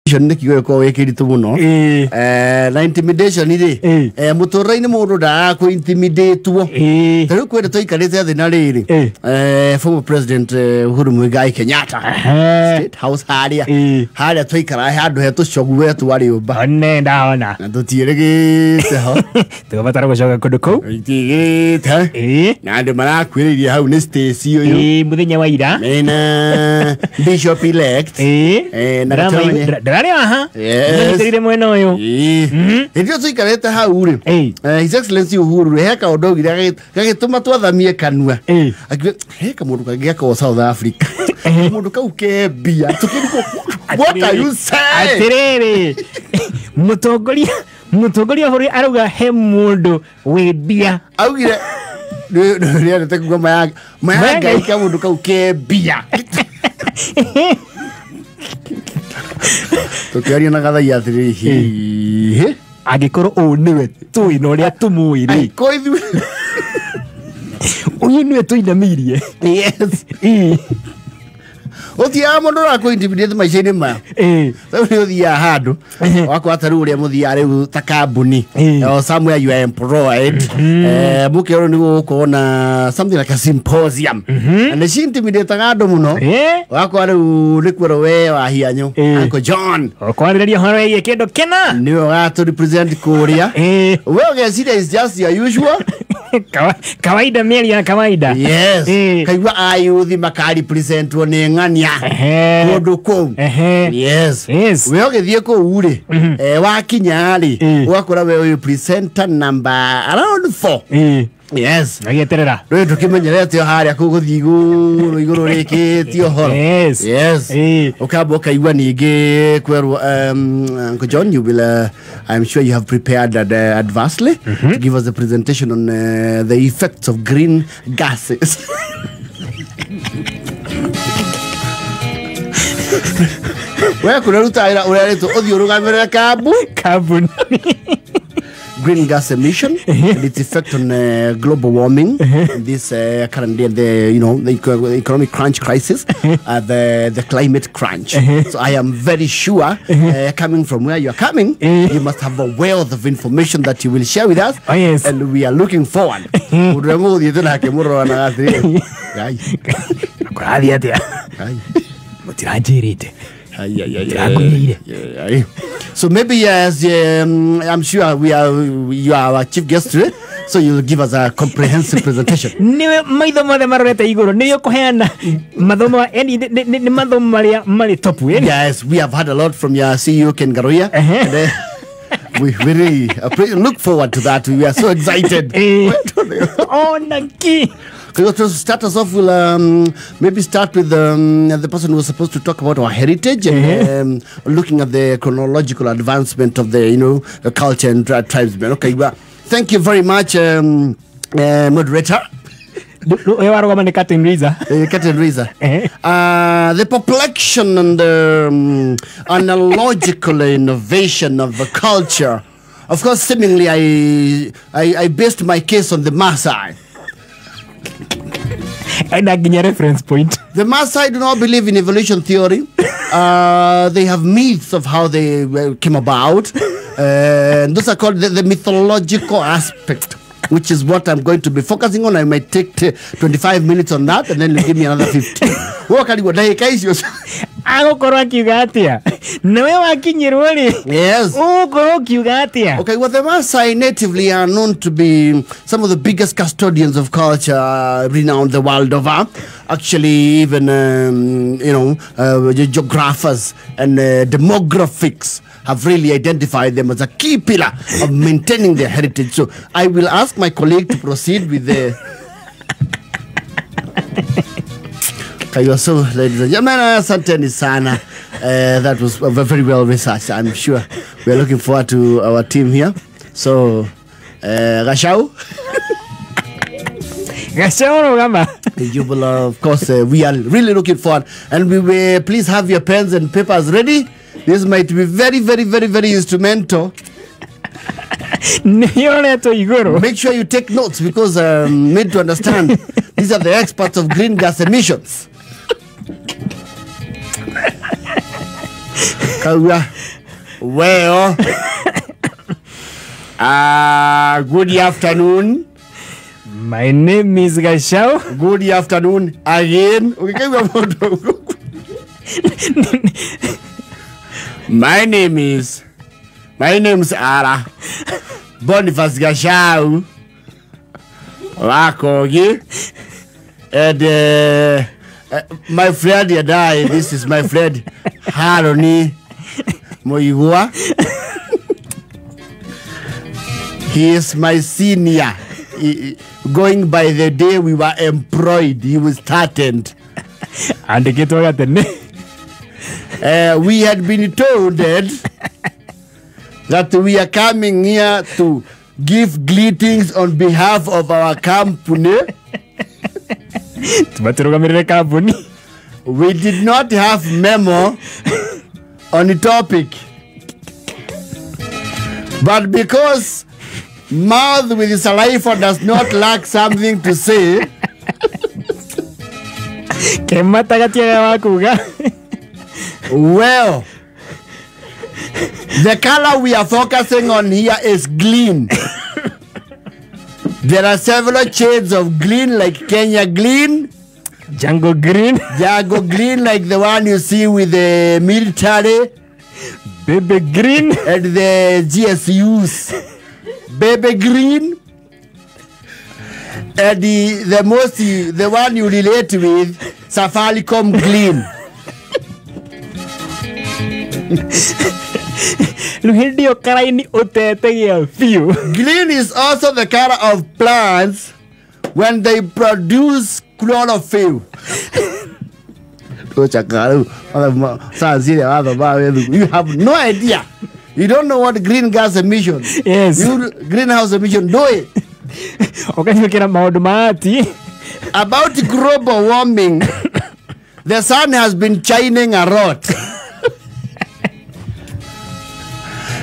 Kiwe kwa wekiri tumuno na intimidation ide mutora ine mundu da ko intimidate wo tero kwenda toikarete athina riri former president Uhuru Muigai Kenyatta State House haria toikara handu he tucogu wetu wari umba ne ndaona na tutirigite ho tubatara gucoka kundu kou itigite na andu marakwiriria hau ni stage uyu muthenya wa ira na bishop elect na aha yes ndire mwena uyu ndio tuikarete hau ri his excellency Uhuru heka odogira gagituma twathamie kanua heka mundu kagiaka South Africa mundu kau ke bia tukiriko what are you saying atiriri mutongoria hori aruga he mundu we bia augire ndio tekugwa mayanga ika mundu kau ke bia tukiaria na gathaia atiriri agikoro o niwe tui no ria tumuiri ko ithu uyu niwe tuinamirie yes othia mundu rakwo intimidate maisha-ini ma so othia handu wako ataru uria muthia riu ta kambuni or somewhere you are employed mukero ni gukona something like a symposium and she intimidate andu muno wako riu ni kwero we wa hianyo Uncle John okwariria horo ye kendo kena ni wa to represent Korea we ogecira is just your usual kawaida meli ya kawaida yes kaigwa ayuthi makari present ni ngania kundu kou yes we ogethie kou ri wakinya ri wakora we presenter number around 4 yes nageterera rwe tukimenyerete haria kuguthi iguru rikitio horo yes ukabo kaigwa ningi kweru Uncle John you will I'm sure you have prepared adversely to give us the presentation on the effects of green gases we kunaruta ira urereto othio rugamirira carbon green gas emission and its effect on global warming this current day the economic crunch crisis the climate crunch so I am very sure coming from where you are coming you must have a wealth of information that you will share with us and we are looking forward uremo diete na ke murro na gatri ai kuradi atia mutirajirite so maybe yes I'm sure you are our chief guest today so you'll give us a comprehensive presentation niwe maithomo de marorete iguru niyo kuheana mathomo ni mathomo mari top yes we have had a lot from your CEO Ken Garoya and we really look forward to that we are so excited oh naki. To start us off, we'll maybe start with the person who was supposed to talk about our heritage and looking at the chronological advancement of the culture and tribesmen. Okay, well, thank you very much, moderator. Captain Riza. The population and the analogical innovation of the culture. Of course, seemingly, I based my case on the Maasai. And I give you a reference point. The Maasai do not believe in evolution theory. They have myths of how they came about. And those are called the mythological aspect, which is what I'm going to be focusing on. I might take 25 minutes on that, and then you'll give me another 15. Yes. Okay, well, the Maasai natively are known to be some of the biggest custodians of culture, renowned the world over. Actually, even, geographers and demographics have really identified them as a key pillar of maintaining their heritage. So I will ask my colleague to proceed with the... So, ladies and gentlemen, asanteni sana. That was very well researched. I'm sure we are looking forward to our team here. So, Gashau? You will, of course, we are really looking forward. And we will please have your pens and papers ready. This might be very, very, very, very instrumental. Make sure you take notes because made to understand these are the experts of green gas emissions. Well, good afternoon. My name is Gashao. Good afternoon again. My name is Ara Boniface Gashao. Wakogi. And my friend and I, this is my friend Haroni Moigua. He is my senior. Going by the day we were employed, he was started. And get over the name. We had been told that we are coming here to give greetings on behalf of our company. We did not have memo on the topic. But because mouth with saliva does not lack something to say, well, the color we are focusing on here is green. There are several shades of green, like Kenya green, Django green, like the one you see with the military, baby green, and the GSUs, baby green, and the one you relate with, Safaricom green. Green is also the color of plants when they produce chlorophyll. You have no idea. You don't know what green gas emission. Yes. Greenhouse emission. Do it. About global warming, the sun has been shining a lot.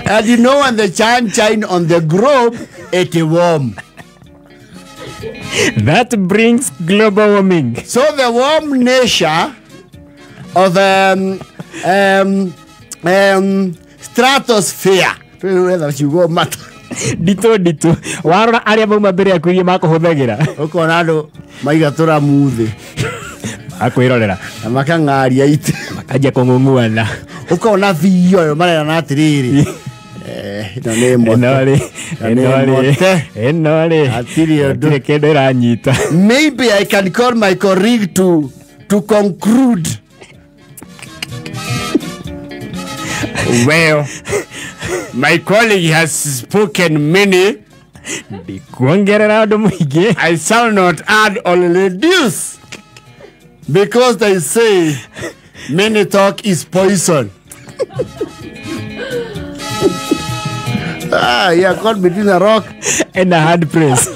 And you know, when the sun shines on the globe, it's warm. That brings global warming. So the warm nature of stratosphere. Dito. Warora aria mauma mbere yaku iria makuhuthagira. Ukona andu maigatura muthi. Akwirorera. Makang'aria ite. Makajia kung'ung'uana. Ukona video yo marera na atiriri. Maybe I can call my colleague to conclude. Well, my colleague has spoken many. I shall not add or reduce, because they say many talk is poison. Yeah, caught between a rock and a hard place.